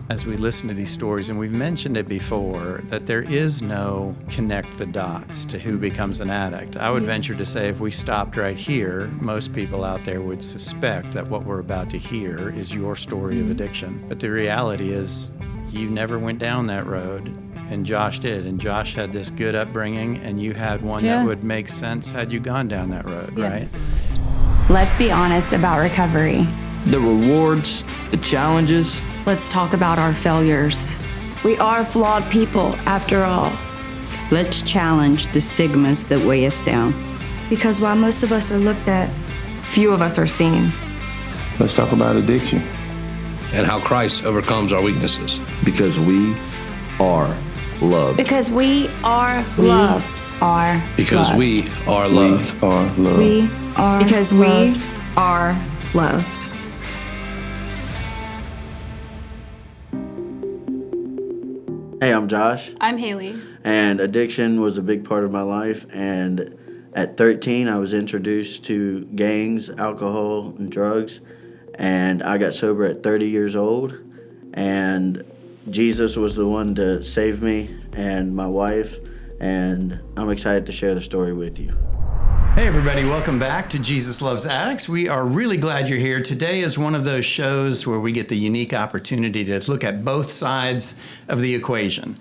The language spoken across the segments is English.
as we listen to these stories, and we've mentioned it before, that there is no connect the dots to who becomes an addict. I would venture to say if we stopped right here, most people out there would suspect that what we're about to hear is your story of addiction. But the reality is you never went down that road, and Josh did. And Josh had this good upbringing, and you had one that would make sense had you gone down that road, right? Let's be honest about recovery. The rewards, the challenges. Let's talk about our failures. We are flawed people, after all. Let's challenge the stigmas that weigh us down. Because while most of us are looked at, few of us are seen. Let's talk about addiction. And how Christ overcomes our weaknesses. Because we are loved. Because we are loved. Because we are loved. We are loved. We are because loved. We are loved. Hey, I'm Josh. I'm Haylee. And addiction was a big part of my life. And at 13, I was introduced to gangs, alcohol, and drugs. And I got sober at 30 years old. And Jesus was the one to save me and my wife. And I'm excited to share the story with you. Hey everybody, welcome back to Jesus Loves Addicts. We are really glad you're here. Today is one of those shows where we get the unique opportunity to look at both sides of the equation.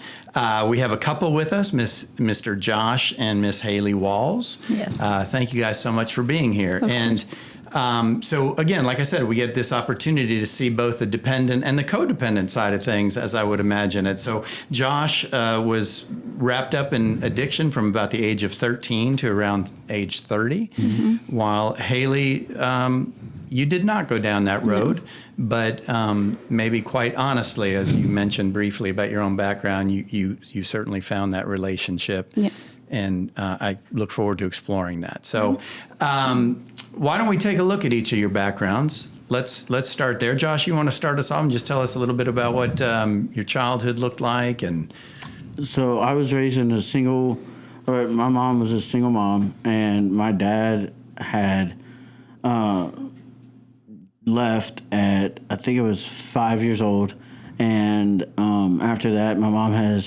We have a couple with us, Mr. Josh and Miss Haylee Walls. Yes. Thank you guys so much for being here. So again, like I said, we get this opportunity to see both the dependent and the codependent side of things, as I would imagine it. So Josh was wrapped up in addiction from about the age of 13 to around age 30, while Haylee, you did not go down that road, but maybe quite honestly, as you mentioned briefly about your own background, you certainly found that relationship. Yeah. And I look forward to exploring that. So why don't we take a look at each of your backgrounds? Let's start there. Josh, you want to start us off and just tell us a little bit about what your childhood looked like? And so I was raised in my mom was a single mom, and my dad had left at, I think it was 5 years old. And after that, my mom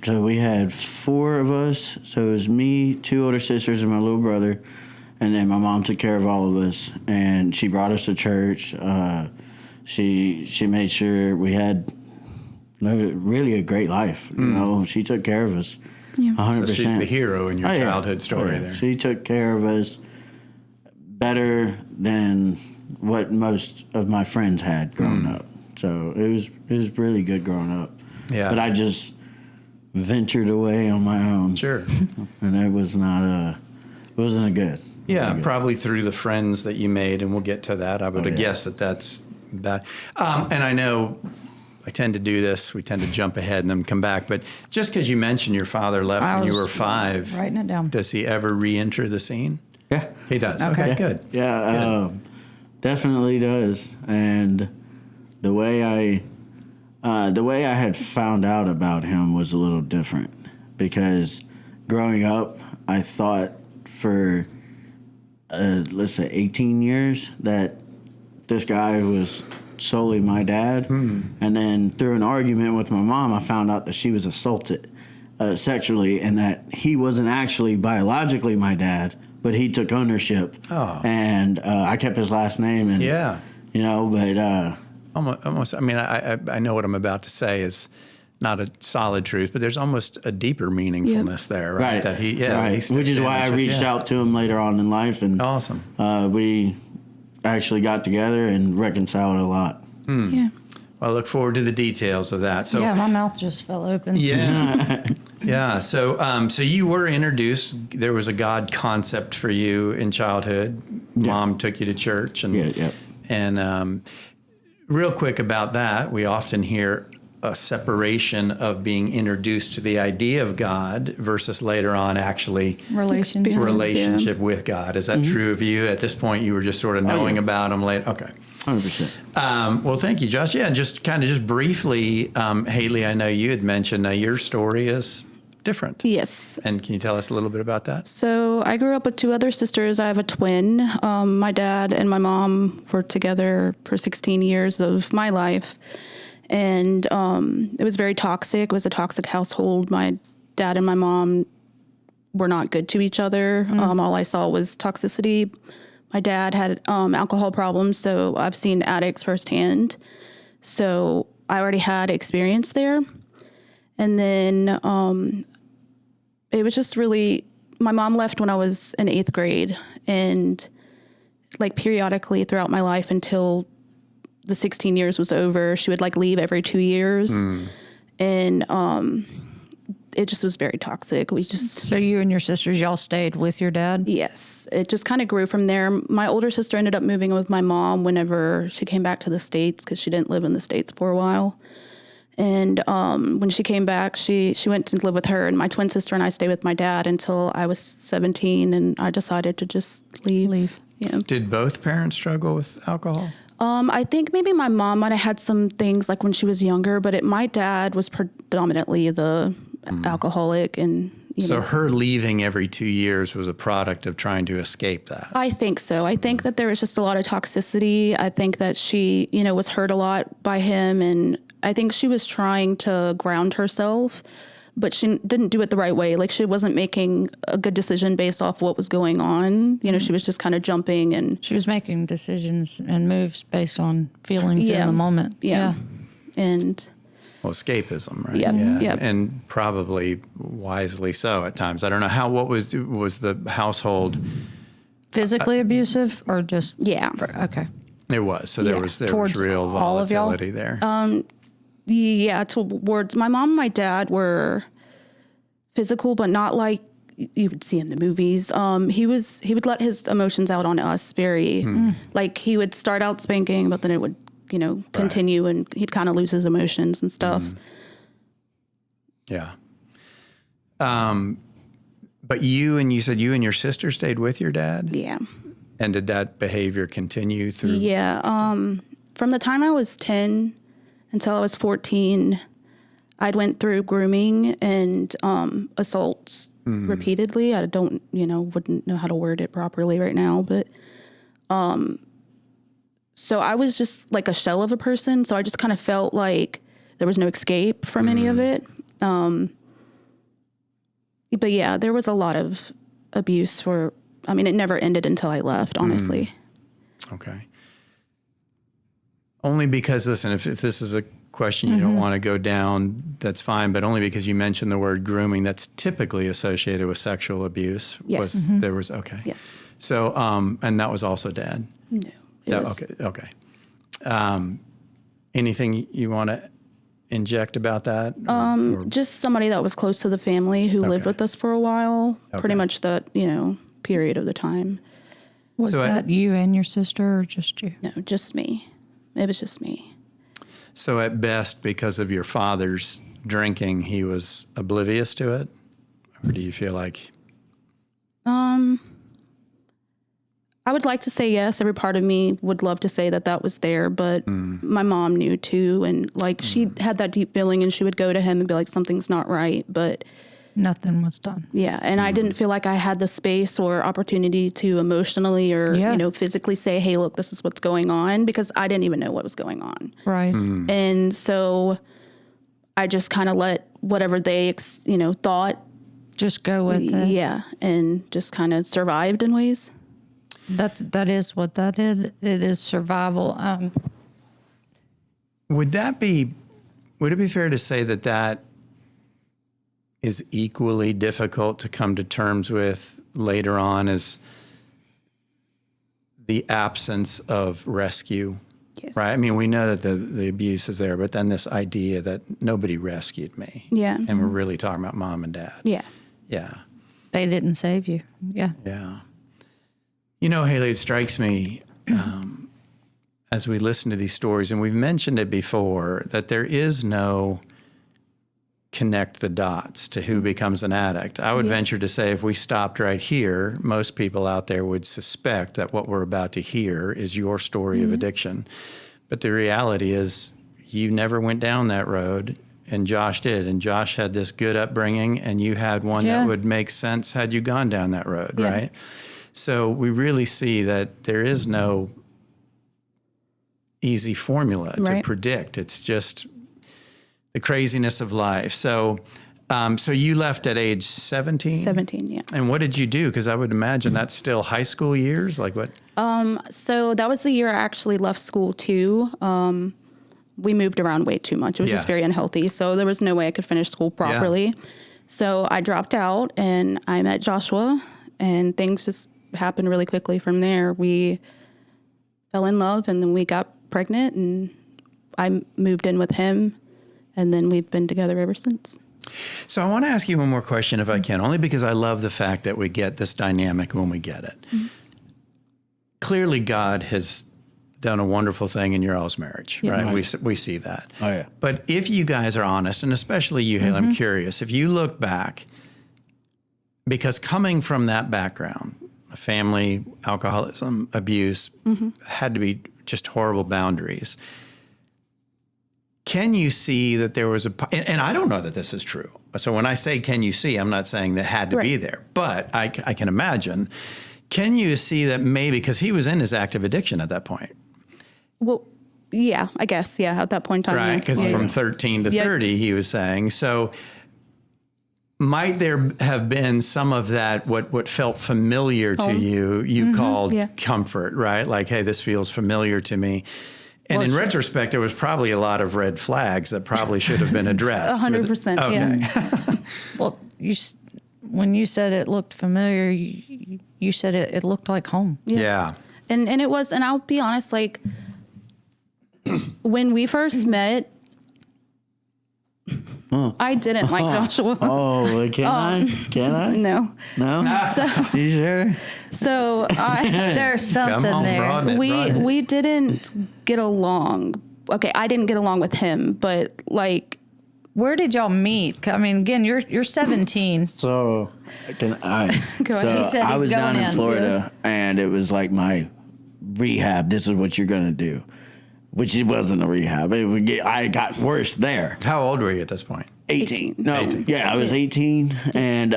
so we had four of us. So it was me, two older sisters, and my little brother. And then my mom took care of all of us. And she brought us to church. She made sure we had really a great life. You know, she took care of us 100%. So she's the hero in your childhood story there. She took care of us better than what most of my friends had growing up. So it was really good growing up. Yeah. But I just ventured away on my own. Sure. And it wasn't a good. Yeah, probably through the friends that you made, and we'll get to that. I would guess that's bad. And I know I tend to do this. We tend to jump ahead and then come back. But just because you mentioned your father left when you were 5, writing it down. Does he ever re-enter the scene? Yeah. He does. Okay, good. Yeah, definitely does. And the way I had found out about him was a little different, because growing up, I thought for let's say 18 years that this guy was solely my dad. And then through an argument with my mom, I found out that she was assaulted sexually, and that he wasn't actually biologically my dad, but he took ownership. And I kept his last name. And you know, but almost. I mean, I know what I'm about to say is not a solid truth, but there's almost a deeper meaningfulness there, right? Right. That he, which is why I reached out to him later on in life, and awesome. We actually got together and reconciled a lot. Yeah. Well, I look forward to the details of that. So my mouth just fell open. Yeah. Yeah. So you were introduced. There was a God concept for you in childhood. Mom took you to church, and real quick about that, we often hear a separation of being introduced to the idea of God versus later on actually relationship with God. Is that true of you? At this point, you were just sort of knowing about him later? Okay. 100%. Well, thank you, Josh. Yeah, just briefly, Haylee, I know you had mentioned your story is different. Yes. And can you tell us a little bit about that? So I grew up with 2 other sisters. I have a twin. My dad and my mom were together for 16 years of my life. And it was very toxic. It was a toxic household. My dad and my mom were not good to each other. All I saw was toxicity. My dad had alcohol problems, so I've seen addicts firsthand. So I already had experience there. And then it was just really, my mom left when I was in 8th grade, and like periodically throughout my life until the 16 years was over, she would like leave every 2 years. And it just was very toxic. So you and your sisters, y'all stayed with your dad? Yes. It just kind of grew from there. My older sister ended up moving with my mom whenever she came back to the States, because she didn't live in the States for a while. And when she came back, she went to live with her, and my twin sister and I stayed with my dad until I was 17, and I decided to just leave. Yeah. Did both parents struggle with alcohol? I think maybe my mom might have had some things like when she was younger, but my dad was predominantly the alcoholic, and so her leaving every 2 years was a product of trying to escape that. I think so. I think that there was just a lot of toxicity. I think that she, was hurt a lot by him, and I think she was trying to ground herself, but she didn't do it the right way. Like, she wasn't making a good decision based off what was going on. She was just kind of jumping, and she was making decisions and moves based on feelings in the moment. Yeah. And escapism, right? Yeah. And probably wisely so at times. I don't know what was the household physically abusive or just okay. It was. So there was real volatility there. Yeah, towards my mom and my dad were physical, but not like you would see in the movies. He would let his emotions out on us very, like he would start out spanking, but then it would, continue, and he'd kind of lose his emotions and stuff. Yeah. But you said you and your sister stayed with your dad? Yeah. And did that behavior continue through? Yeah. From the time I was 10 until I was 14, I'd went through grooming and assaults repeatedly. I wouldn't know how to word it properly right now, but so I was just like a shell of a person. So I just kind of felt like there was no escape from any of it. But yeah, there was a lot of abuse it never ended until I left, honestly. Okay. Only because, listen, if this is a question you don't want to go down, that's fine, but only because you mentioned the word grooming, that's typically associated with sexual abuse. Yes. Okay. Yes. So, and that was also dad? No. Okay. Anything you want to inject about that? Or? Just somebody that was close to the family who lived with us for a while, pretty much that, period of the time. Was that you and your sister, or just you? No, just me. It was just me. So at best, because of your father's drinking, he was oblivious to it? Or do you feel like... I would like to say yes. Every part of me would love to say that was there, but my mom knew too. And like she had that deep feeling, and she would go to him and be like, something's not right, but nothing was done. Yeah. And I didn't feel like I had the space or opportunity to emotionally or, physically say, hey, look, this is what's going on, because I didn't even know what was going on. Right. And so I just kind of let whatever they, thought. Just go with it. Yeah. And just kind of survived in ways. That is what that is. It is survival. Would it be fair to say that is equally difficult to come to terms with later on as the absence of rescue? Yes. Right? I mean, we know that the abuse is there, but then this idea that nobody rescued me. Yeah. And we're really talking about mom and dad. Yeah. Yeah. They didn't save you. Yeah. Yeah. Haylee, it strikes me as we listen to these stories, and we've mentioned it before, that there is no connect the dots to who becomes an addict. I would venture to say if we stopped right here, most people out there would suspect that what we're about to hear is your story of addiction. But the reality is you never went down that road, and Josh did. And Josh had this good upbringing, and you had one that would make sense had you gone down that road, right? So we really see that there is no easy formula to predict. It's just the craziness of life. So, so you left at age 17? 17, yeah. And what did you do? Because I would imagine that's still high school years. Like what? So that was the year I actually left school too. We moved around way too much. It was just very unhealthy. So there was no way I could finish school properly. Yeah. So I dropped out and I met Joshua, and things just happened really quickly from there. We fell in love, and then we got pregnant, and I moved in with him, and then we've been together ever since. So I want to ask you one more question if I can, only because I love the fact that we get this dynamic when we get it. Mm-hmm. Clearly God has done a wonderful thing in your all's marriage, yes. Right? We see that. Oh, yeah. But if you guys are honest, and especially you, Haylee, I'm curious, if you look back, because coming from that background, family, alcoholism, abuse, had to be just horrible boundaries. Can you see that there was and I don't know that this is true. So when I say, can you see, I'm not saying that had to be there, but I can imagine. Can you see that maybe, because he was in his active addiction at that point? Well, yeah, I guess. Yeah. At that point in time. Right. Because from 13 to 30, he was saying, so might there have been some of that, what felt familiar to you called comfort, right? Like, hey, this feels familiar to me. And in retrospect, there was probably a lot of red flags that probably should have been addressed. 100%. Okay. Yeah. Well, when you said it looked familiar, you said it looked like home. Yeah. And it was, and I'll be honest, like when we first met, I didn't like Joshua. Oh, can I? No. So, you sure? So there's something there. We didn't get along. Okay, I didn't get along with him, but like, where did y'all meet? I mean, again, you're 17. So can I? Go ahead. He said I he's was down going in Florida, and it was like my rehab. This is what you're gonna do. Which it wasn't a rehab. I got worse there. How old were you at this point? 18. No, 18. Yeah, I was 18. And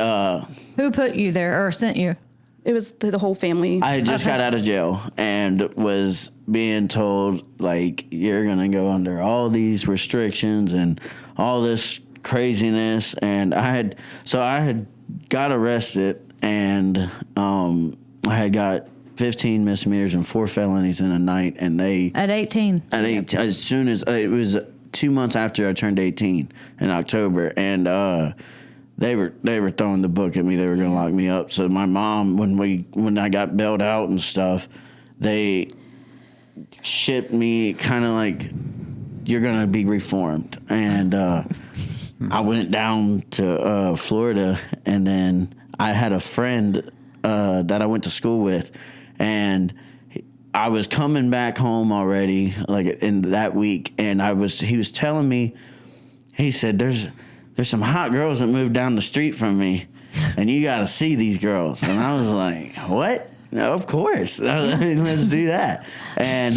who put you there or sent you? It was the whole family. I just got out of jail and was being told, like, you're going to go under all these restrictions and all this craziness. And I had got arrested, and I had got 15 misdemeanors and 4 felonies in a night, and they at 18. As soon as it was 2 months after I turned 18 in October, and they were throwing the book at me. They were going to lock me up. So my mom, when I got bailed out and stuff, they shipped me kind of like, you're going to be reformed, and I went down to Florida, and then I had a friend that I went to school with. And I was coming back home already, like in that week, and he was telling me, he said, there's some hot girls that moved down the street from me, and you got to see these girls. And I was like, what? No, of course. Let's do that. And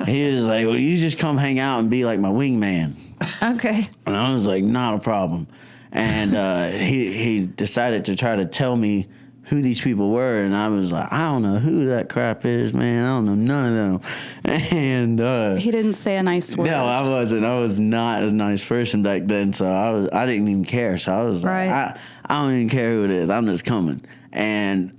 he was like, well, you just come hang out and be like my wingman. Okay. And I was like, not a problem. And he decided to try to tell me who these people were, and I was like, I don't know who that crap is, man. I don't know none of them. And he didn't say a nice word. No, I wasn't. I was not a nice person back then, so I didn't even care. So I was like, I don't even care who it is. I'm just coming. And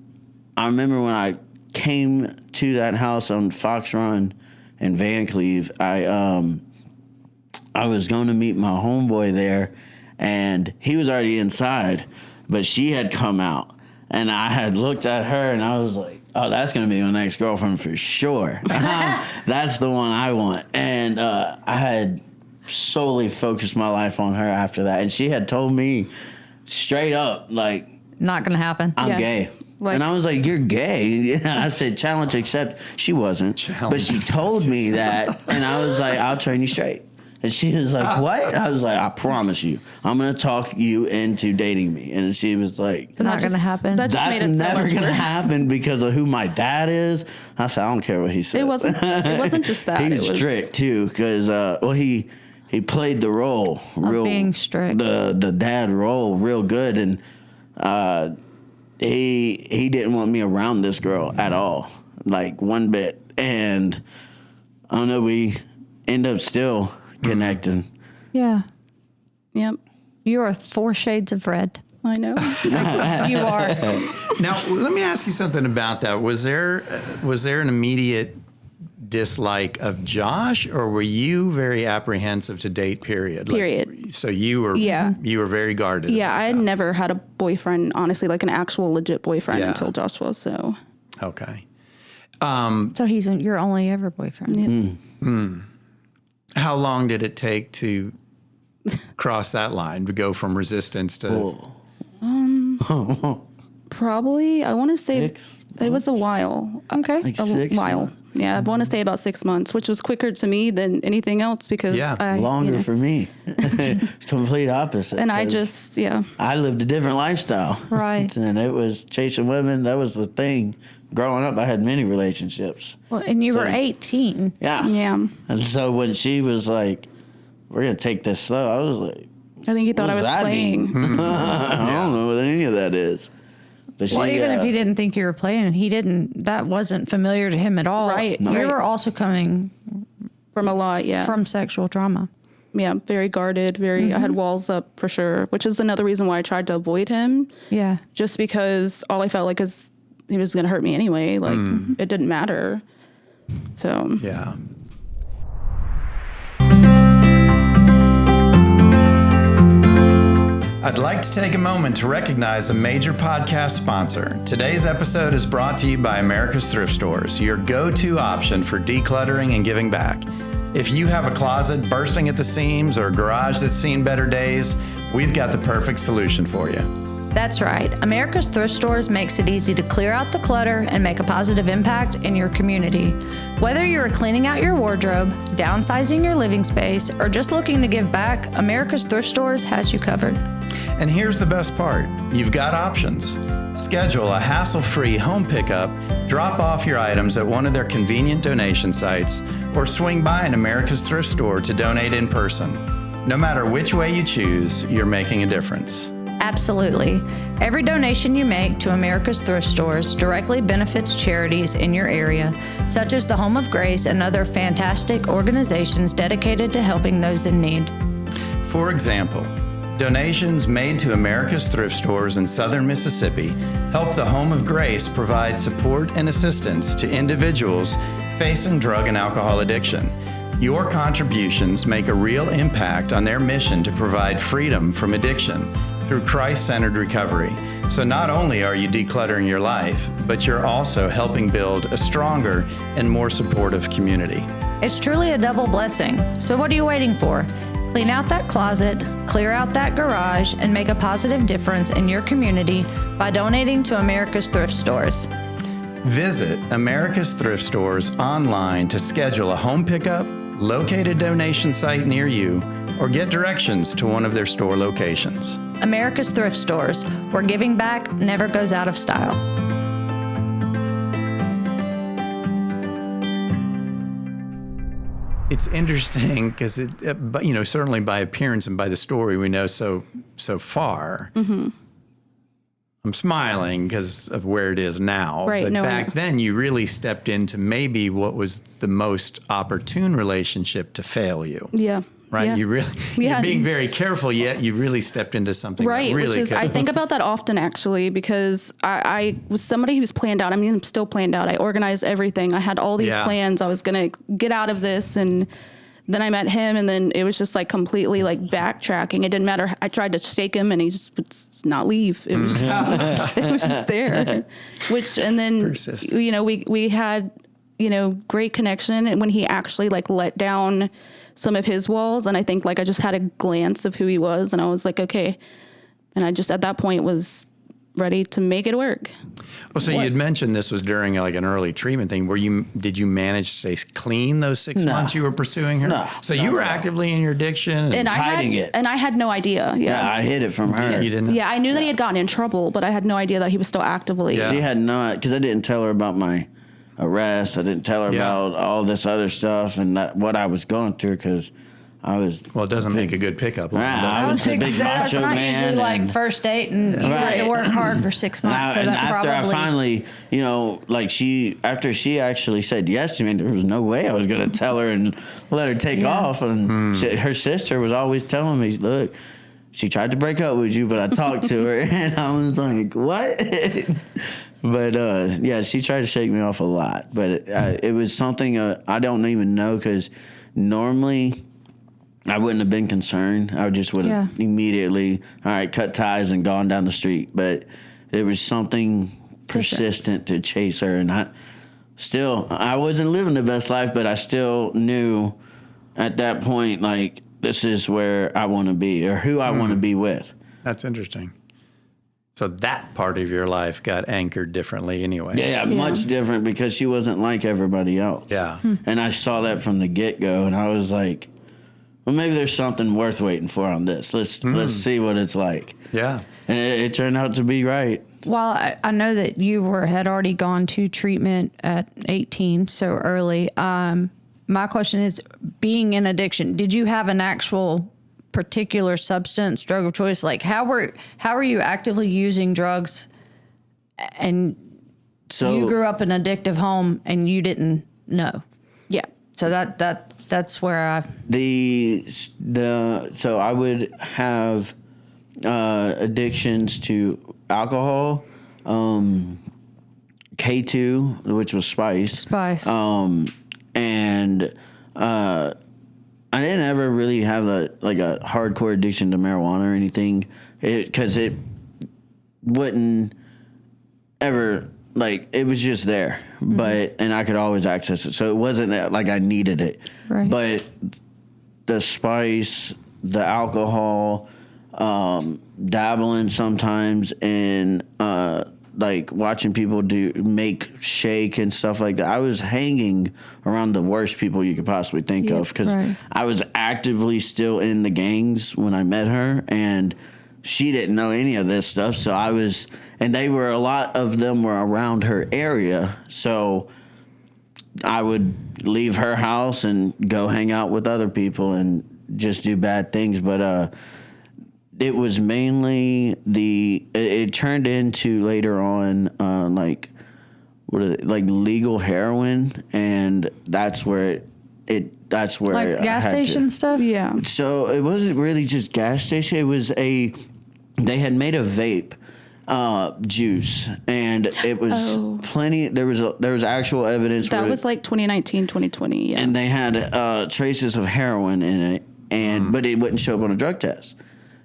I remember when I came to that house on Fox Run in Van Cleve, I was going to meet my homeboy there, and he was already inside, but she had come out. And I had looked at her, and I was like, oh, that's going to be my next girlfriend for sure. That's the one I want. And I had solely focused my life on her after that. And she had told me straight up, like, not going to happen. I'm gay. And I was like, you're gay? I said, challenge accept. She wasn't. But she told me that, and I was like, I'll turn you straight. And she was like, what? I was like, I promise you, I'm going to talk you into dating me. And she was like, not going to happen. That's never going to happen because of who my dad is. I said, I don't care what he said. It wasn't just that. He was strict too, because, he played the role real, being strict. The dad role real good. And he didn't want me around this girl at all, like one bit. And I don't know, we end up still connecting. Yeah. Yep. You are 4 shades of red. I know. You are. Now, let me ask you something about that. Was there an immediate dislike of Josh, or were you very apprehensive to date? Period. So you were very guarded. Yeah, I had never had a boyfriend, honestly, like an actual legit boyfriend until Josh was. So okay. So he's your only ever boyfriend. Yeah. How long did it take to cross that line, to go from resistance to? Probably, I want to say it was a while. Okay. Like A 6 while. months. Yeah, I want to say about 6 months, which was quicker to me than anything else because Longer for me. Complete opposite. And I 'cause just, I lived a different lifestyle. Right. And it was chasing women. That was the thing. Growing up, I had many relationships. Well, and you were 18. Yeah. Yeah. And so when she was like, we're going to take this slow, I was like, I think he thought what I was does that playing. mean? I don't know what any of that is. But Well, even if he didn't think you were playing, that wasn't familiar to him at all. Right. You Right. were also coming From a lot, from sexual trauma. Yeah, very guarded, I had walls up for sure, which is another reason why I tried to avoid him. Yeah. Just because all I felt like is he was going to hurt me anyway. Like, it didn't matter. So. Yeah. I'd like to take a moment to recognize a major podcast sponsor. Today's episode is brought to you by America's Thrift Stores, your go-to option for decluttering and giving back. If you have a closet bursting at the seams or a garage that's seen better days, we've got the perfect solution for you. That's right. America's Thrift Stores makes it easy to clear out the clutter and make a positive impact in your community. Whether you're cleaning out your wardrobe, downsizing your living space, or just looking to give back, America's Thrift Stores has you covered. And here's the best part. You've got options. Schedule a hassle-free home pickup, drop off your items at one of their convenient donation sites, or swing by an America's Thrift Store to donate in person. No matter which way you choose, you're making a difference. Absolutely. Every donation you make to America's Thrift Stores directly benefits charities in your area, such as the Home of Grace and other fantastic organizations dedicated to helping those in need. For example, donations made to America's Thrift Stores in southern Mississippi help the Home of Grace provide support and assistance to individuals facing drug and alcohol addiction. Your contributions make a real impact on their mission to provide freedom from addiction through Christ-centered recovery. So not only are you decluttering your life, but you're also helping build a stronger and more supportive community. It's truly a double blessing. So what are you waiting for? Clean out that closet, clear out that garage, and make a positive difference in your community by donating to America's Thrift Stores. Visit America's Thrift Stores online to schedule a home pickup, locate a donation site near you, or get directions to one of their store locations. America's Thrift Stores, where giving back never goes out of style. It's interesting because but certainly by appearance and by the story we know so far. Mm-hmm. I'm smiling because of where it is now. Right, but back then you really stepped into maybe what was the most opportune relationship to fail you. Yeah. Right. Yeah. You're being very careful, yet you really stepped into something right, that really which is I think about that often actually because I was somebody who's planned out. I mean, I'm still planned out. I organized everything. I had all these plans. I was going to get out of this, and then I met him, and then it was just like completely like backtracking. It didn't matter. I tried to shake him, and he just would not leave. It was it was just there. And then persistent. We had great connection, and when he actually like let down some of his walls, and I think like I just had a glance of who he was, and I was like, okay. And I just at that point was ready to make it work. Well, so you had mentioned this was during like an early treatment thing. Did you manage to stay clean those 6 months you were pursuing her? No. So you were actively in your addiction and hiding it. And I had no idea. Yeah, I hid it from her. You didn't know? Yeah, I knew that he had gotten in trouble, but I had no idea that he was still actively. Yeah. She had no, because I didn't tell her about my arrest. I didn't tell her about all this other stuff and what I was going through because I was. Well, it doesn't make a good pickup line. I was a big That's macho not man. usually like first date, and you had to work hard for 6 months. And after I finally, after she actually said yes to me, there was no way I was going to tell her and let her take off. And her sister was always telling me, look, she tried to break up with you, but I talked to her, and I was like, what? But, yeah, she tried to shake me off a lot. But it was something I don't even know, because normally I wouldn't have been concerned. I just would have immediately, all right, cut ties and gone down the street. But there was something persistent to chase her, and I wasn't living the best life, but I still knew at that point, like, this is where I want to be, or who I want to be with. That's interesting. So that part of your life got anchored differently anyway. Yeah, much different, because she wasn't like everybody else. Yeah. And I saw that from the get-go, and I was like, well, maybe there's something worth waiting for on this. Let's see what it's like. Yeah. And it turned out to be right. Well, I know that you had already gone to treatment at 18, so early. My question is, being in addiction, did you have an actual particular substance, drug of choice? Like, how were you actively using drugs? And so you grew up in an addictive home and you didn't know. Yeah. So that's where so I would have addictions to alcohol, K2, which was spice. And I didn't ever really have a hardcore addiction to marijuana or anything, because it wouldn't ever, like, it was just there, and I could always access it. So it wasn't that like I needed it, right. But the spice, the alcohol, dabbling sometimes in like watching people make shake and stuff like that. I was hanging around the worst people you could possibly think of, because I was actively still in the gangs when I met her, and she didn't know any of this stuff. So and a lot of them were around her area. So I would leave her house and go hang out with other people and just do bad things. But, it was mainly it turned into later on, like legal heroin, and that's where that's where like gas station stuff. Yeah. So it wasn't really just gas station. It was they had made a vape juice, and it was plenty. There was actual evidence that was like 2019, 2020. Yeah. And they had traces of heroin in it, but it wouldn't show up on a drug test.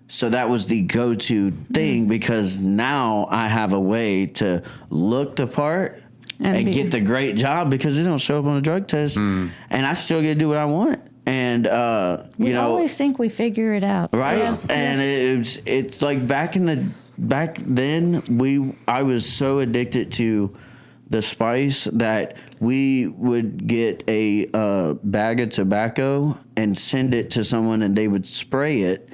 So that was the go-to thing, because now I have a way to look the part and get the great job, because it don't show up on a drug test, and I still get to do what I want. And we always think we figure it out, right? Yeah. And it's like back then I was so addicted to the spice that we would get a bag of tobacco and send it to someone, and they would spray it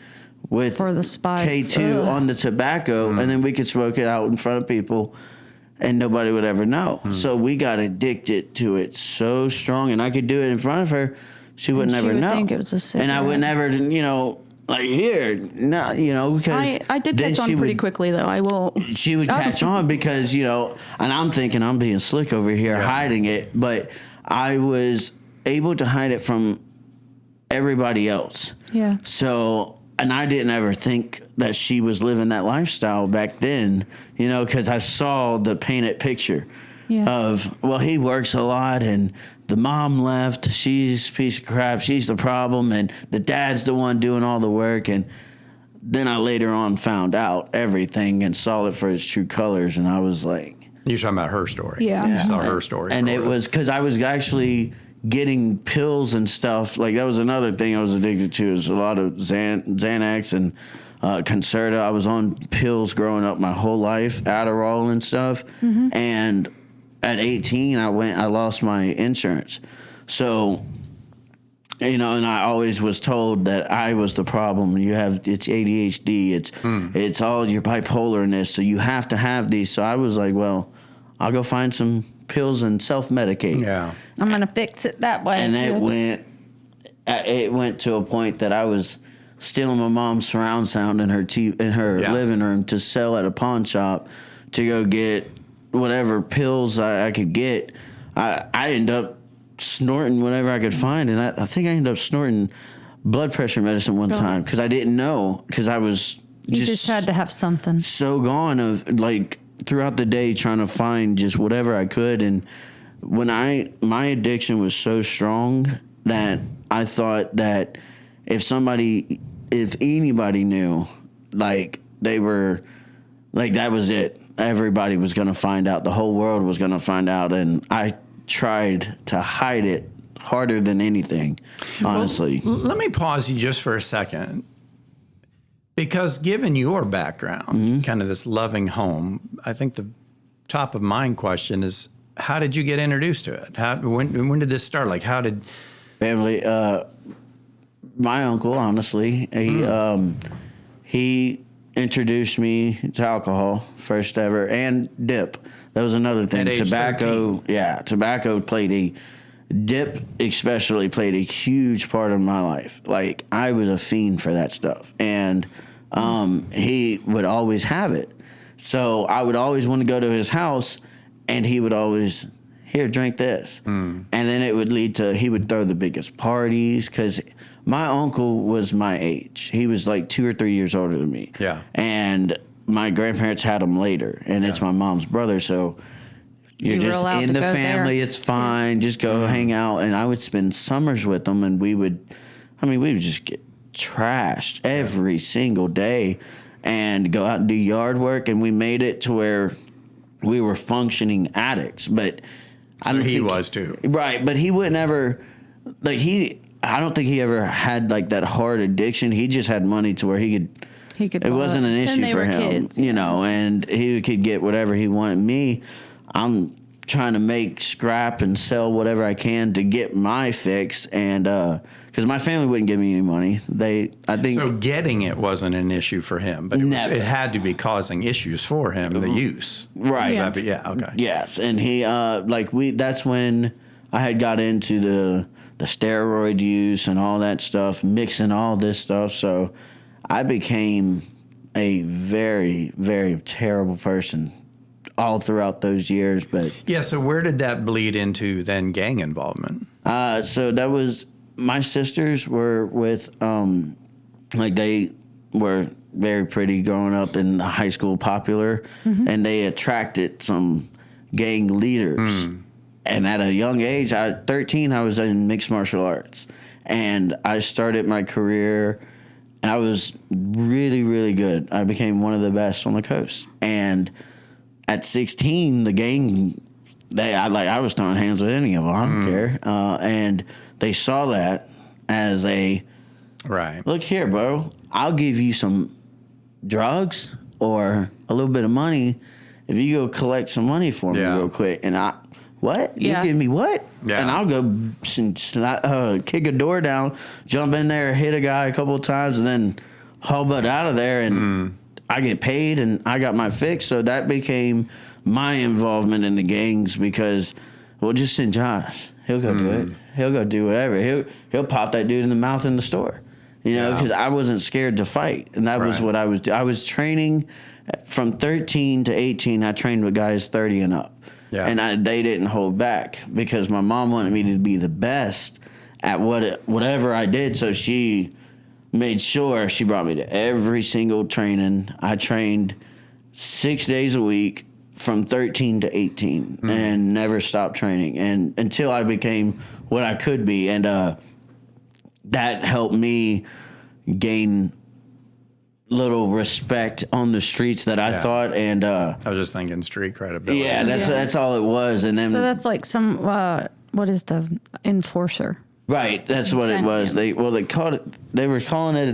with for the spice. K2 on the tobacco, and then we could smoke it out in front of people, and nobody would ever know. So we got addicted to it so strong, and I could do it in front of her. She would never know. Think it was a cigarette. And I would never, like, here, no, because I did catch on pretty quickly, though. She would catch on because, and I'm thinking I'm being slick over here hiding it, but I was able to hide it from everybody else. Yeah. So, and I didn't ever think that she was living that lifestyle back then, because I saw the painted picture of, well, he works a lot, and the mom left, she's a piece of crap, she's the problem, and the dad's the one doing all the work. And then I later on found out everything and saw it for its true colors, and I was like... You're talking about her story. Yeah. You saw her story. And it was because I was actually getting pills and stuff. Like, that was another thing I was addicted to, is a lot of Xanax and Concerta. I was on pills growing up my whole life, Adderall and stuff. And at 18, I lost my insurance. So, and I always was told that I was the problem. It's ADHD, it's all your bipolarness, so you have to have these. So I was like, well, I'll go find some pills and self-medicate. Yeah. I'm going to fix it that way. And it went to a point that I was stealing my mom's surround sound in her living room to sell at a pawn shop to go get whatever pills I could get. I ended up snorting whatever I could find, and I think I ended up snorting blood pressure medicine one time because I didn't know, because I was You just had to have something. so gone of like throughout the day trying to find just whatever I could. And when my addiction was so strong that I thought that if anybody knew, like they were, like that was it. Everybody was going to find out. The whole world was going to find out. And I tried to hide it harder than anything, honestly. Well, let me pause you just for a second. Because given your background, kind of this loving home, I think the top of mind question is, how did you get introduced to it? When did this start? Like, how did... Family, my uncle, honestly, he introduced me to alcohol first ever, and dip. That was another thing. At age Tobacco, 13. Tobacco dip especially played a huge part of my life. Like, I was a fiend for that stuff. And he would always have it. So I would always want to go to his house, and he would always, here, drink this. And then it would lead to, he would throw the biggest parties, because my uncle was my age. He was like 2 or 3 years older than me. Yeah. And my grandparents had him later, and it's my mom's brother, so... You're just in the family. There. It's fine. Just go hang out. And I would spend summers with them, and we would just get trashed every single day and go out and do yard work. And we made it to where we were functioning addicts. But so he was too. Right. But he would never, like, I don't think he ever had like that hard addiction. He just had money to where he could. It wasn't an issue for him, kids, you know, and he could get whatever he wanted. Me, I'm trying to make scrap and sell whatever I can to get my fix, and because my family wouldn't give me any money. I think so. Getting it wasn't an issue for him, but it had to be causing issues for him. The use, right? Yeah. Okay. Yes, and he that's when I had got into the steroid use and all that stuff, mixing all this stuff. So I became a very, very terrible person all throughout those years. But yeah, so where did that bleed into then gang involvement? So that was, my sisters were with, like they were very pretty growing up in high school, popular, and they attracted some gang leaders. And at a young age, at 13, I was in mixed martial arts, and I started my career, and I was really, really good. I became one of the best on the coast, and at 16, the gang, I was throwing hands with any of them. I don't care. And they saw that as look here, bro, I'll give you some drugs or a little bit of money if you go collect some money for me real quick. And what? Yeah. You give me what? Yeah. And I'll go kick a door down, jump in there, hit a guy a couple of times, and then haul butt out of there, and I get paid and I got my fix. So that became my involvement in the gangs, because we'll just send Josh. He'll go do it. He'll go do whatever. He'll pop that dude in the mouth in the store, you know, because I wasn't scared to fight. And that was what I was doing. I was training from 13 to 18. I trained with guys 30 and up. Yeah. And they didn't hold back, because my mom wanted me to be the best at whatever I did. So she made sure she brought me to every single training. I trained 6 days a week from 13 to 18 and never stopped training, and until I became what I could be. And that helped me gain little respect on the streets that I thought. And I was just thinking street credibility. Yeah, that's all it was. And then so that's like some what is the enforcer? Right, that's what it was. They were calling it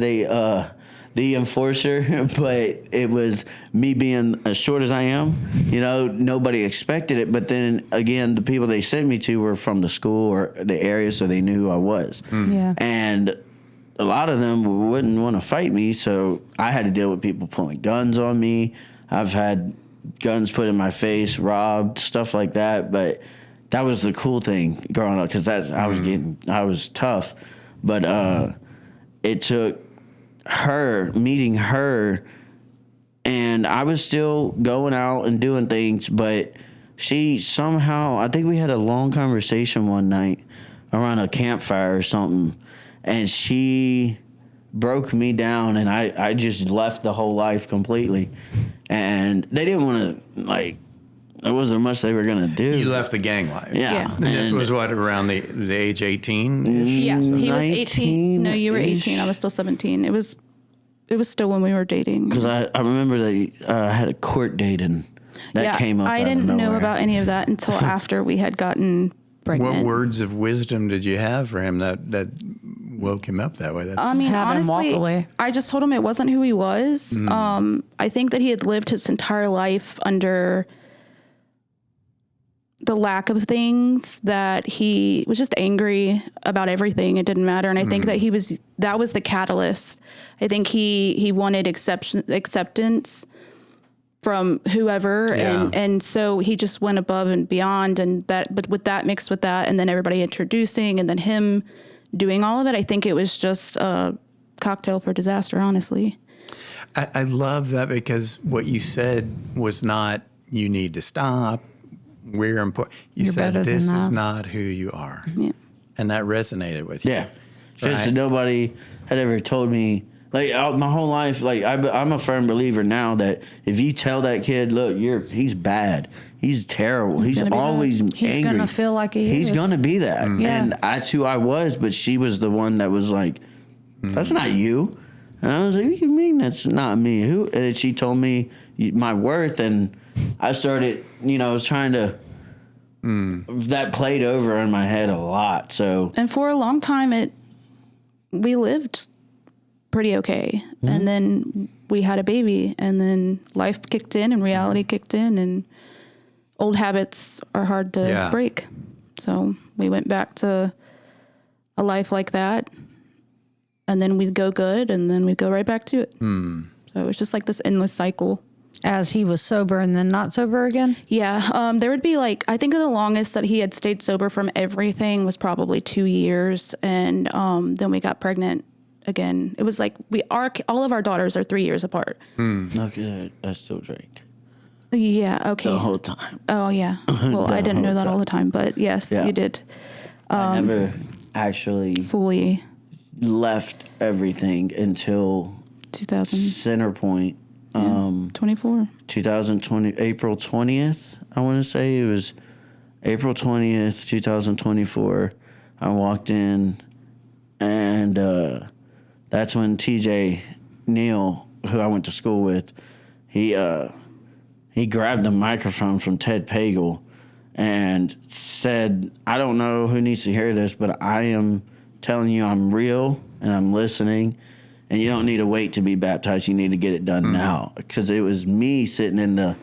the enforcer, but it was me being as short as I am. You know, nobody expected it. But then again, the people they sent me to were from the school or the area, so they knew who I was. Yeah, and a lot of them wouldn't want to fight me, so I had to deal with people pulling guns on me. I've had guns put in my face, robbed, stuff like that. But that was the cool thing growing up, because I was tough. But it took meeting her, and I was still going out and doing things, but she somehow, I think we had a long conversation one night around a campfire or something, and she broke me down, and I just left the whole life completely. And they didn't want to, like, there wasn't much they were going to do. You left the gang life. Yeah. And this was what, around the age 18? Yeah, he was 18. 19-ish. No, you were 18. I was still 17. It was still when we were dating. Because I remember that I had a court date, and that came up. I didn't know about any of that until after we had gotten pregnant. What words of wisdom did you have for him that woke him up that way? That's, I mean, Have him walk honestly, away. I just told him it wasn't who he was. I think that he had lived his entire life under the lack of things, that he was just angry about everything. It didn't matter. And I think that that was the catalyst. I think he wanted acceptance from whoever. Yeah. And so he just went above and beyond, but with that mixed with that, and then everybody introducing, and then him doing all of it, I think it was just a cocktail for disaster, honestly. I love that, because what you said was not, you need to stop, we're important. You're said, better than this that. is not who you are. Yeah. And that resonated with you. Yeah. Because Right. nobody had ever told me, like, my whole life, like, I'm a firm believer now that if you tell that kid, look, he's bad, he's terrible, he's always angry. He's going to feel like He's is. going to be that. Yeah. And that's who I was, but she was the one that was like, that's not you. And I was like, what do you mean that's not me? Who? And she told me my worth, and I started, I was trying to, that played over in my head a lot. So, And for a long time, we lived pretty okay. And then we had a baby, and then life kicked in and reality kicked in, and old habits are hard to break. So we went back to a life like that, and then we'd go good, and then we'd go right back to it. So it was just like this endless cycle. As he was sober and then not sober again? Yeah. There would be I think the longest that he had stayed sober from everything was probably 2 years. And then we got pregnant again. It was like all of our daughters are 3 years apart. okay, I still drank Yeah. Okay. the whole time. Oh, yeah. Well, I didn't know that all the time, but yes, you did. I never actually Fully left everything until 2000. Center Point. 24. 2020, April 20th, I want to say. It was April 20th, 2024. I walked in, and that's when TJ Neal, who I went to school with, he grabbed the microphone from Ted Pagel and said, I don't know who needs to hear this, but I am telling you I'm real and I'm listening. And you don't need to wait to be baptized. You need to get it done now. Because it was me sitting in the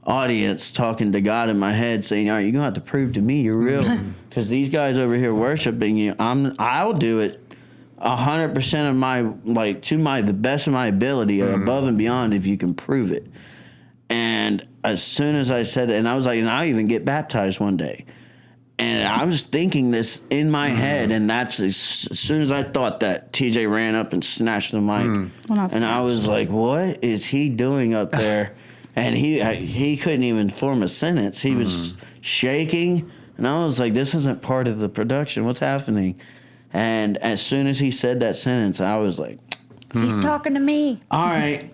audience talking to God in my head saying, all right, you're going to have to prove to me you're real. Because these guys over here worshiping you, I'll do it 100% of my, the best of my ability, above and beyond, if you can prove it. And as soon as I said it, and I was like, and I'll even get baptized one day. And I was thinking this in my head, and that's as soon as I thought that, TJ ran up and snatched the mic. And I was like, what is he doing up there? And he couldn't even form a sentence. He was shaking, and I was like, this isn't part of the production. What's happening? And as soon as he said that sentence, I was like, He's talking to me. all right.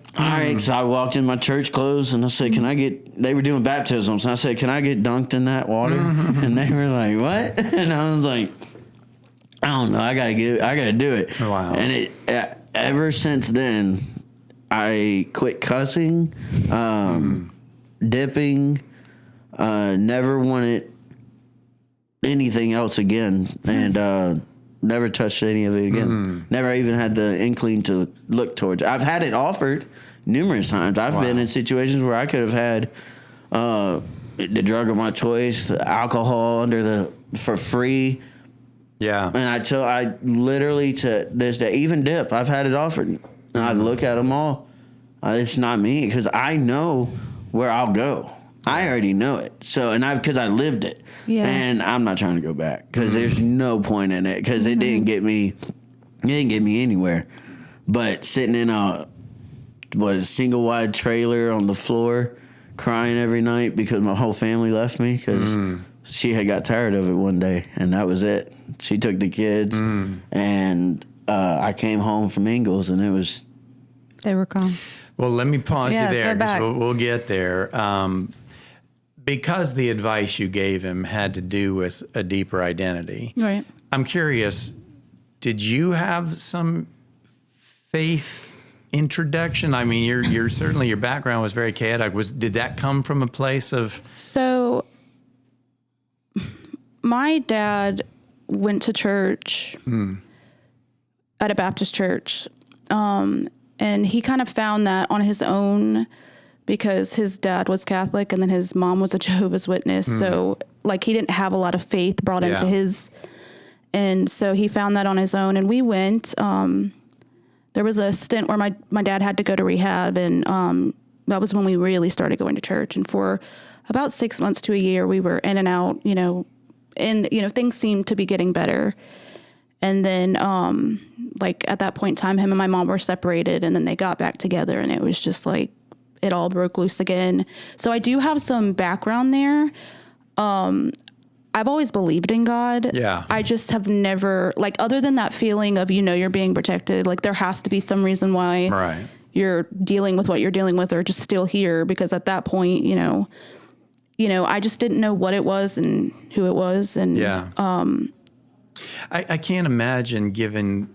So I walked in my church clothes, and I said, they were doing baptisms. And I said, can I get dunked in that water? And they were like, what? And I was like, I don't know. I got to do it. Wow. And ever since then, I quit cussing, dipping, never wanted anything else again. And, never touched any of it again. Never even had the inkling to look towards it. I've had it offered numerous times. I've been in situations where I could have had the drug of my choice, the alcohol for free. Yeah. And I literally to this day, even dip, I've had it offered. And I look at them all. It's not me, because I know where I'll go. I already know it. So, because I lived it. Yeah. And I'm not trying to go back, because there's no point in it, because it didn't get me anywhere. But sitting in a single wide trailer on the floor, crying every night because my whole family left me, because she had got tired of it one day, and that was it. She took the kids, and I came home from Ingalls and it was. They were gone. Well, let me pause Yeah, you there go back. because we'll get there. Because the advice you gave him had to do with a deeper identity. Right. I'm curious, did you have some faith introduction? I mean, you're certainly, your background was very chaotic. Did that come from a place of? So my dad went to church at a Baptist church. And he kind of found that on his own because his dad was Catholic and then his mom was a Jehovah's Witness. So like he didn't have a lot of faith brought into his, and so he found that on his own. And we went, there was a stint where my dad had to go to rehab, and that was when we really started going to church. And for about 6 months to a year, we were in and out, and things seemed to be getting better. And then, like at that point in time, him and my mom were separated, and then they got back together, and it was just like it all broke loose again. So I do have some background there. I've always believed in God. Yeah. I just have never, like, other than that feeling of, you're being protected, like there has to be some reason why you're dealing with what you're dealing with, or just still here. Because at that point, I just didn't know what it was and who it was. And I can't imagine, given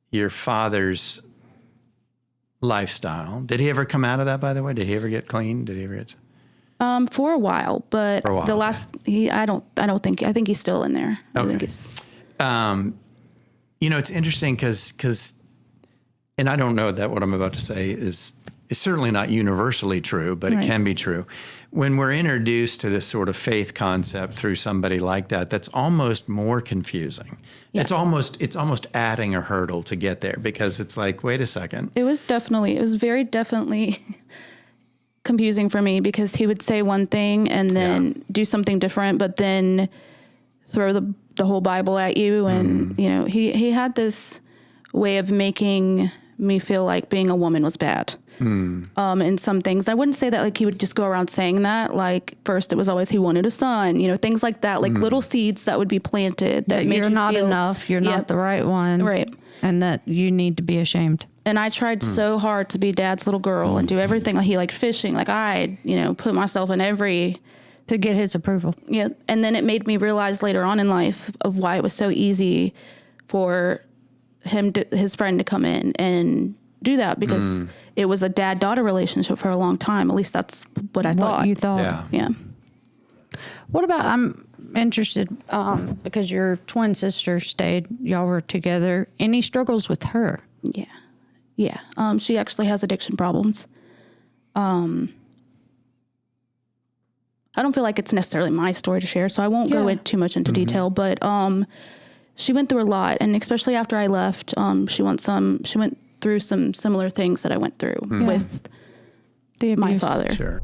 your father's lifestyle. Did he ever come out of that, by the way? Did he ever get clean? Did he ever get? For a while, but the last, I think he's still in there. I think it's, it's interesting because, and I don't know that what I'm about to say is certainly not universally true, but it can be true. When we're introduced to this sort of faith concept through somebody like that, that's almost more confusing. Yeah. It's almost adding a hurdle to get there, because it's like, wait a second. It was very definitely confusing for me, because he would say one thing and then do something different, but then throw the whole Bible at you. And, he had this way of making me feel like being a woman was bad. In some things. I wouldn't say that like he would just go around saying that. Like first it was always he wanted a son, things like that, like little seeds that would be planted that made you're you not feel, enough, you're not the right one. Right. And that you need to be ashamed. And I tried so hard to be Dad's little girl and do everything. Like he liked fishing. Like I, put myself in every... To get his approval. Yeah. And then it made me realize later on in life of why it was so easy for his friend to come in and do that, because it was a dad-daughter relationship for a long time. At least that's what I thought. What you thought. Yeah. What about, I'm interested, because your twin sister stayed, y'all were together. Any struggles with her? Yeah. Yeah. She actually has addiction problems. I don't feel like it's necessarily my story to share, so I won't go too much into detail, but she went through a lot, and especially after I left, she went through some similar things that I went through with my father. Sure.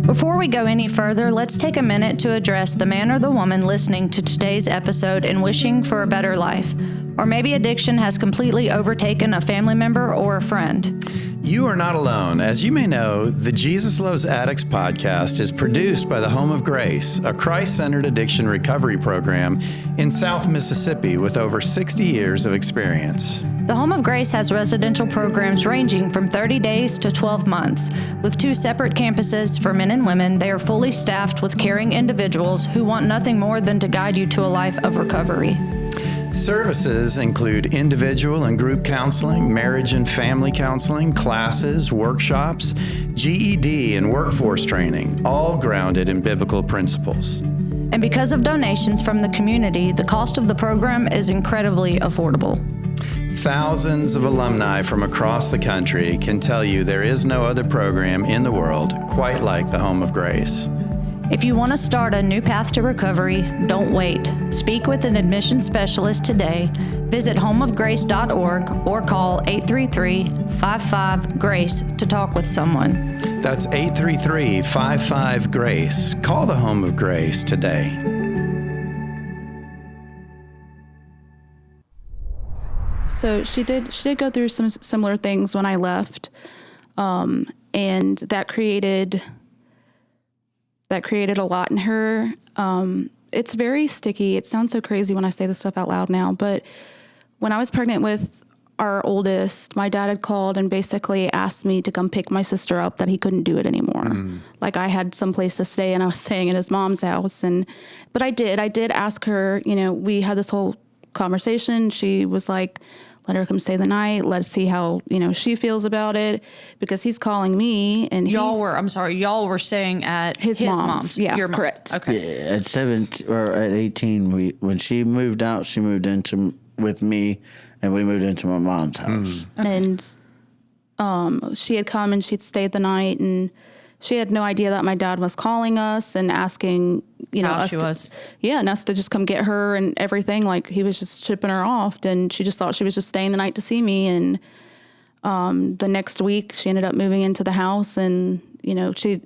Before we go any further, let's take a minute to address the man or the woman listening to today's episode and wishing for a better life. Or maybe addiction has completely overtaken a family member or a friend. You are not alone. As you may know, the Jesus Loves Addicts podcast is produced by the Home of Grace, a Christ-centered addiction recovery program in South Mississippi with over 60 years of experience. The Home of Grace has residential programs ranging from 30 days to 12 months. With 2 separate campuses for men and women, they are fully staffed with caring individuals who want nothing more than to guide you to a life of recovery. Services include individual and group counseling, marriage and family counseling, classes, workshops, GED, and workforce training, all grounded in biblical principles. And because of donations from the community, the cost of the program is incredibly affordable. Thousands of alumni from across the country can tell you there is no other program in the world quite like the Home of Grace. If you want to start a new path to recovery, don't wait. Speak with an admission specialist today. Visit homeofgrace.org or call 833-55-GRACE to talk with someone. That's 833-55-GRACE. Call the Home of Grace today. So she did go through some similar things when I left, and that created a lot in her. it's very sticky. It sounds so crazy when I say this stuff out loud now, but when I was pregnant with our oldest, my dad had called and basically asked me to come pick my sister up, that he couldn't do it anymore. Like, I had some place to stay and I was staying at his mom's house. But I did ask her, we had this whole conversation. She was like, let her come stay the night. Let's see how, she feels about it, because he's calling me and y'all were staying at his mom's. Yeah, your mom. Correct. Okay. Yeah, at 17 or at 18, when she moved out, she moved into with me, and we moved into my mom's house. Okay. And she had come and she'd stayed the night, and she had no idea that my dad was calling us and asking, us to just come get her and everything. Like, he was just shipping her off, and she just thought she was just staying the night to see me. And the next week she ended up moving into the house, and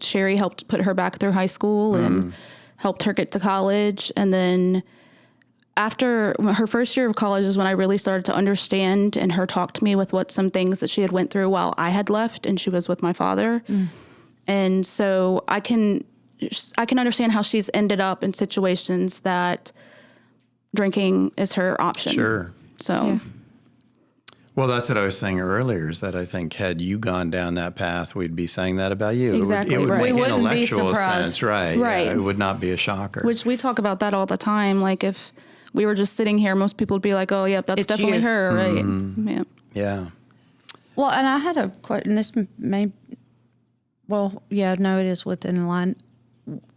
Sherry helped put her back through high school and helped her get to college. And then after her first year of college is when I really started to understand, and her talk to me with some things that she had went through while I had left and she was with my father. And so I can understand how she's ended up in situations that drinking is her option. Sure. So, yeah. Well, that's what I was saying earlier, is that I think had you gone down that path, we'd be saying that about you. Exactly, It would right. make We wouldn't be intellectual surprised. sense, right? Right. Yeah, it would not be a shocker. which we talk about that all the time. Like, if we were just sitting here, most people would be like, oh, yep, that's It's definitely you. her, right? Yeah. Yeah. Well, and I had a question. This may, it is within the line.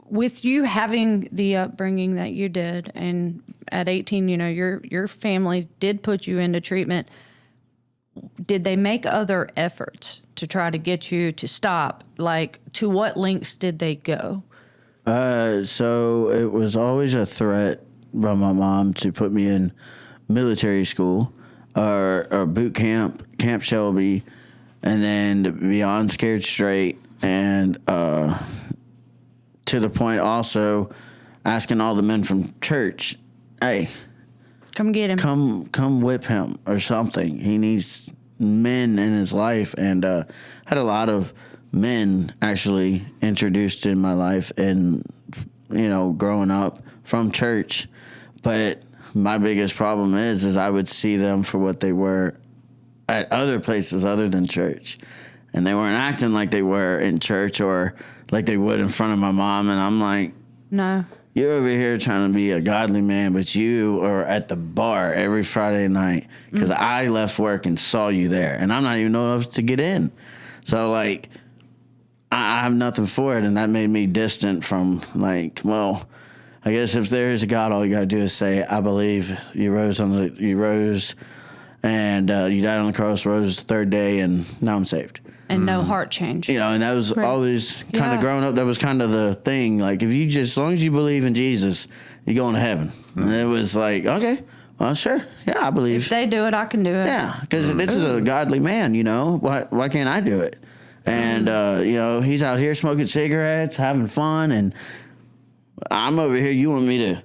With you having the upbringing that you did, and at 18, your family did put you into treatment. Did they make other efforts to try to get you to stop? Like, to what lengths did they go? So it was always a threat by my mom to put me in military school or boot camp, Camp Shelby, and then beyond Scared Straight, and to the point also asking all the men from church, hey, Come get him. come whip him or something. He needs men in his life. And had a lot of men actually introduced in my life, and growing up from church. But my biggest problem is I would see them for what they were at other places other than church, and they weren't acting like they were in church or like they would in front of my mom. And I'm like, No. you're over here trying to be a godly man, but you are at the bar every Friday night because I left work and saw you there, and I'm not even old enough to get in. So, like, I have nothing for it, and that made me distant from, like, well, I guess if there is a God, all you got to do is say, I believe you rose and you died on the cross, rose the third day, and now I'm saved. And no heart change. And that was always kind of growing up. That was kind of the thing. Like, if you as long as you believe in Jesus, you're going to heaven. And it was like, okay, well, sure. Yeah, I believe. If they do it, I can do it. Yeah, because this is a godly man, Why can't I do it? And, he's out here smoking cigarettes, having fun, and I'm over here. You want me to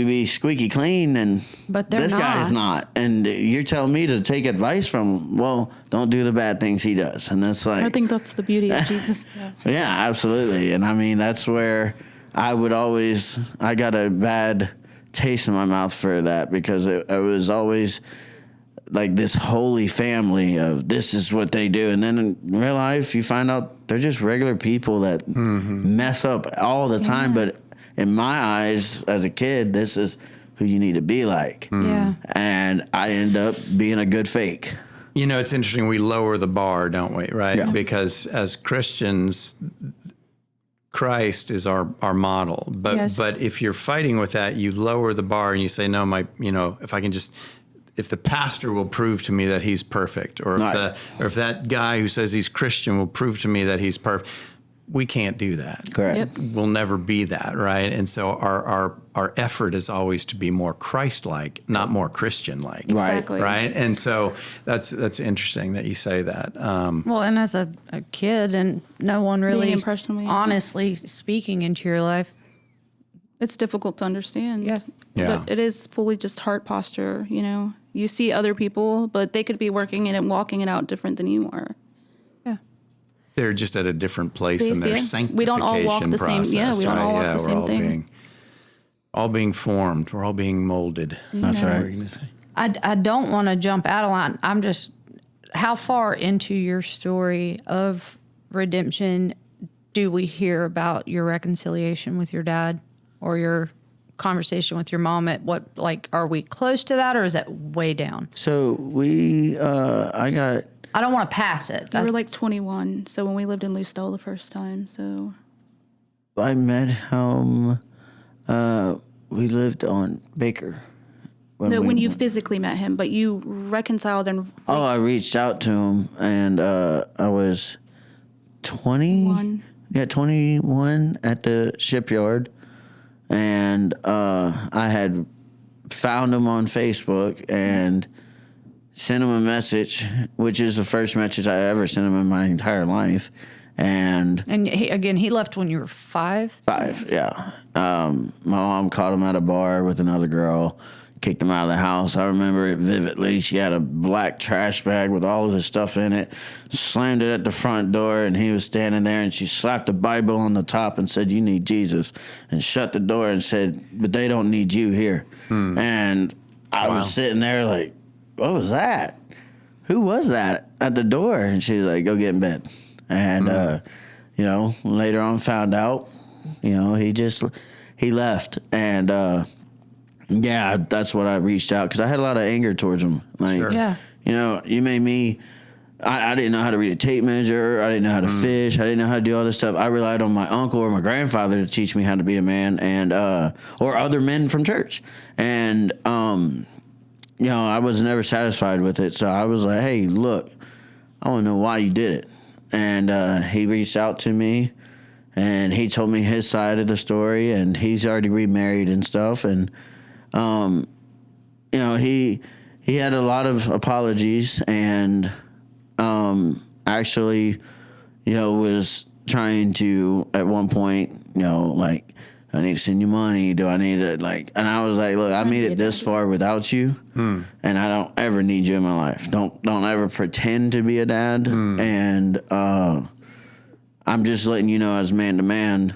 be squeaky clean, and But they're this guy's not. And you're telling me to take advice from him. Well, don't do the bad things he does. And that's like, I think that's the beauty of Jesus. yeah, absolutely. And I mean, that's where I got a bad taste in my mouth for that, because it was always like this holy family of this is what they do. And then in real life, you find out they're just regular people that mess up all the time. But in my eyes, as a kid, this is who you need to be like. Yeah. And I end up being a good fake. It's interesting. We lower the bar, don't we? Right? Yeah. Because as Christians, Christ is our model. But if you're fighting with that, you lower the bar and you say, no, if the pastor will prove to me that he's perfect, or if that guy who says he's Christian will prove to me that he's perfect. We can't do that. Correct. Yep. We'll never be that, right? And so our effort is always to be more Christ-like, not more Christian-like. Exactly. Right? And so that's interesting that you say that. Well, and as a kid, and no one really impressionable, honestly speaking into your life, It's difficult to understand. Yeah. But it is fully just heart posture, You see other people, but they could be working it and walking it out different than you are. They're just at a different place in their sanctification we don't all walk the process. same. Yeah, we don't all walk the same thing. all being formed. We're all being molded. That's What right. were you gonna say? I don't want to jump out of line. I'm just, how far into your story of redemption do we hear about your reconciliation with your dad or your conversation with your mom? At what, like, are we close to that or is that way down? So I don't want to pass it. We were like 21, so when we lived in Lucedale the first time, so. I met him, we lived on Baker. When you physically met him, but you reconciled and. I reached out to him, and I was 21 at the shipyard, and I had found him on Facebook and sent him a message, which is the first message I ever sent him in my entire life. And he left when you were 5? 5, yeah. My mom caught him at a bar with another girl, kicked him out of the house. I remember it vividly. She had a black trash bag with all of his stuff in it, slammed it at the front door, and he was standing there, and she slapped a Bible on the top and said, "You need Jesus," and shut the door and said, "But they don't need you here." And I was sitting there like, what was that? Who was that at the door? And she's like, "Go get in bed." And, later on found out, he left. And, that's what I reached out, because I had a lot of anger towards him. Like, you made me, I didn't know how to read a tape measure. I didn't know how to fish. I didn't know how to do all this stuff. I relied on my uncle or my grandfather to teach me how to be a man, and, or other men from church. And, I was never satisfied with it. So I was like, "Hey, look, I want to know why you did it." And he reached out to me, and he told me his side of the story, and he's already remarried and stuff. And, he had a lot of apologies, and actually, was trying to, at one point, like, "I need to send you money. Do I need to, and I was like, "Look, I made it this far without you, and I don't ever need you in my life. Don't ever pretend to be a dad." And I'm just letting you know, as man to man,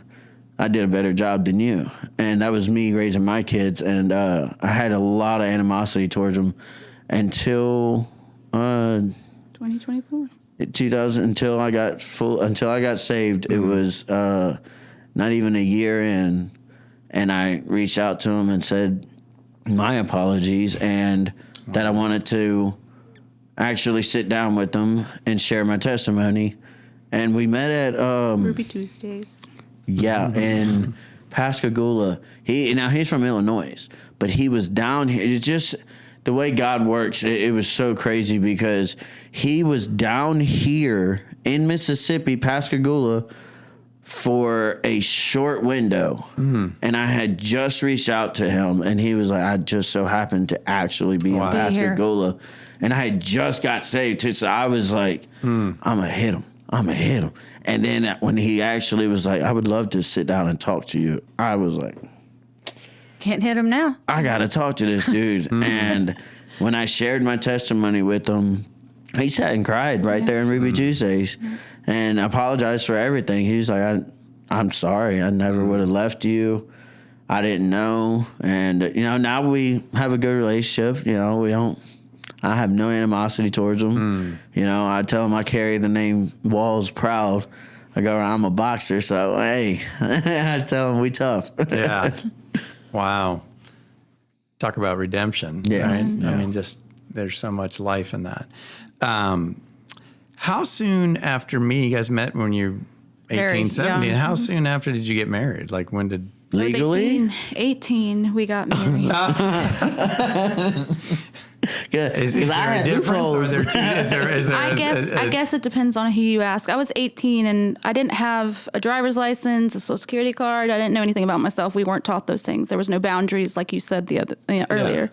I did a better job than you. And that was me raising my kids, and I had a lot of animosity towards them until 2024. Until I got saved. It was not even a year in, and I reached out to him and said my apologies, and that I wanted to actually sit down with them and share my testimony. And we met at Ruby Tuesdays. Yeah, in Pascagoula. He's from Illinois, but he was down here. It's just the way God works. It was so crazy, because he was down here in Mississippi, Pascagoula, for a short window. And I had just reached out to him, and he was like, "I just so happened to actually be in Pascagoula." And I had just got saved too, so I was like, I'm gonna hit him. And then when he actually was like, "I would love to sit down and talk to you," I was like, can't hit him now. I gotta talk to this dude. And when I shared my testimony with him, he sat and cried right there in Ruby Tuesdays, and apologized for everything. He was like, I'm sorry. I never would have left you. I didn't know. And, now we have a good relationship. I have no animosity towards him. I tell him I carry the name Walls proud. I go, "I'm a boxer, so, hey." I tell him we tough. Yeah. Wow. Talk about redemption. Yeah. Right? Yeah. I mean, just there's so much life in that. How soon after you guys met when you were 18, 17? How soon after did you get married? Like, when did... Legally? 18 we got married. Is there a difference? Or is there two? I guess it depends on who you ask. I was 18 and I didn't have a driver's license, a social security card. I didn't know anything about myself. We weren't taught those things. There was no boundaries, like you said earlier.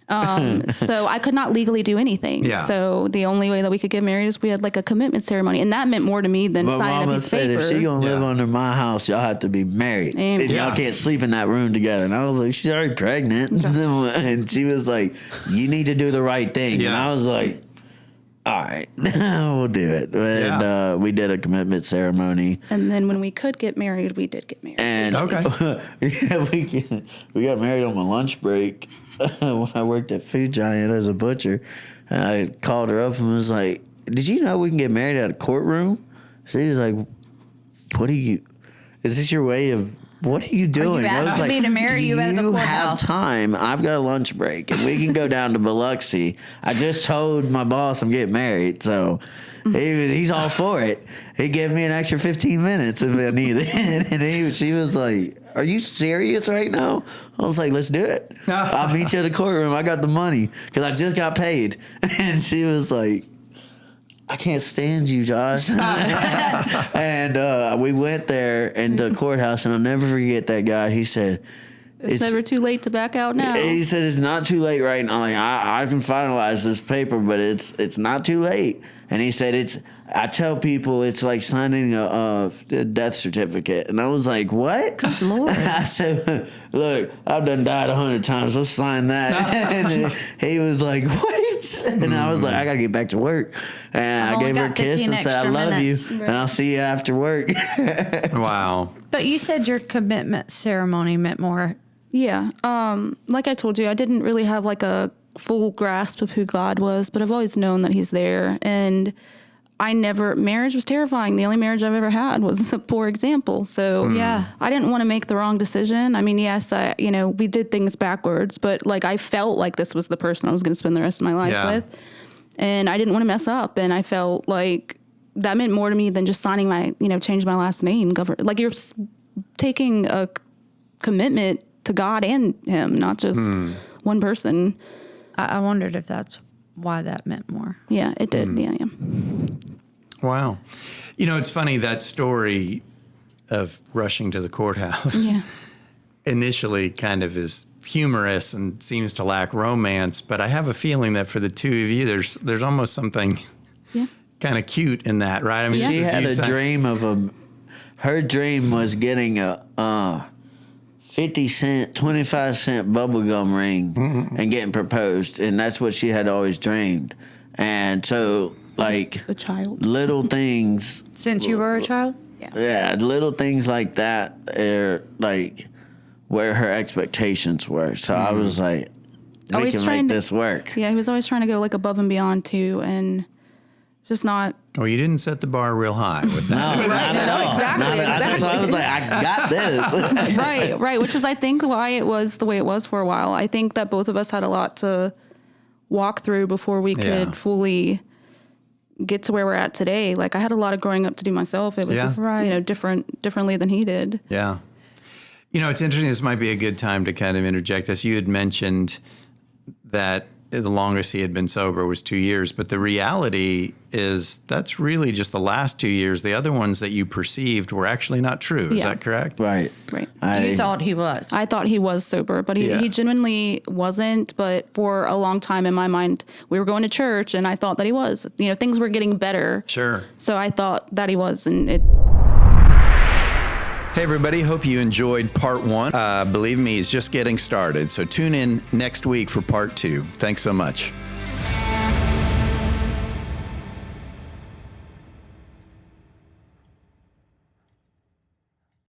So I could not legally do anything. Yeah. So the only way that we could get married is we had like a commitment ceremony, and that meant more to me than signing a piece of paper. If she gonna live under my house, y'all have to be married. And y'all can't sleep in that room together. And I was like, she's already pregnant. And she was like, "You need to do the right thing." And I was like, all right, we'll do it. And we did a commitment ceremony. And then when we could get married, we did get married. And we got married on my lunch break when I worked at Food Giant as a butcher. And I called her up and was like, did you know we can get married at a courtroom? She was like, is this your way of, what are you doing? Are you asking me to marry you at the courthouse? courthouse? Have time. I've got a lunch break and we can go down to Biloxi. I just told my boss I'm getting married, so he's all for it. He gave me an extra 15 minutes if I needed it. And she was like, are you serious right now? I was like, let's do it. I'll meet you at the courtroom. I got the money because I just got paid. And she was like, I can't stand you, Josh. And we went there in the courthouse, and I'll never forget that guy. He said, It's never too late to back out now. He said, it's not too late right now. Like, I can finalize this paper, but it's not too late. And he said, I tell people it's like signing a death certificate. And I was like, what? Good Lord. I said, look, I've done died 100 times. Let's sign that. And he was like, what? And I was like, I got to get back to work. And I gave her a kiss and said, I love you. Right. And I'll see you after work. Wow. But you said your commitment ceremony meant more. Yeah. Like I told you, I didn't really have like a full grasp of who God was, but I've always known that he's there. And marriage was terrifying. The only marriage I've ever had was a poor example. So yeah, I didn't want to make the wrong decision. I mean, yes, we did things backwards, but like I felt like this was the person I was going to spend the rest of my life with. And I didn't want to mess up. And I felt like that meant more to me than just signing change my last name. Like you're taking a commitment to God and him, not just one person. I wondered if that's why that meant more. Yeah, it did. Yeah. Wow. It's funny, that story of rushing to the courthouse initially kind of is humorous and seems to lack romance, but I have a feeling that for the two of you, there's almost something kind of cute in that, right? I mean, she had a dream of her dream was getting a 50-cent, 25-cent bubblegum ring and getting proposed, and that's what she had always dreamed. And so, like, a child, little things. Since you were a child? Yeah, little things like that are like where her expectations were. So I was like, we can make this work. Yeah, he was always trying to go like above and beyond too, and just not. Oh, you didn't set the bar real high with that. Exactly. That's why I was like, I got this. Right. Which is, I think, why it was the way it was for a while. I think that both of us had a lot to walk through before we could fully get to where we're at today. Like I had a lot of growing up to do myself. It was just, differently than he did. Yeah. It's interesting. This might be a good time to kind of interject us. You had mentioned that the longest he had been sober was 2 years, but the reality is that's really just the last 2 years. The other ones that you perceived were actually not true. Is that correct? Right. You thought he was. I thought he was sober, but he genuinely wasn't. But for a long time in my mind, we were going to church and I thought that he was. Things were getting better. Sure. So I thought that he was, and it. Hey everybody, hope you enjoyed part 1. Believe me, he's just getting started. So tune in next week for part 2. Thanks so much.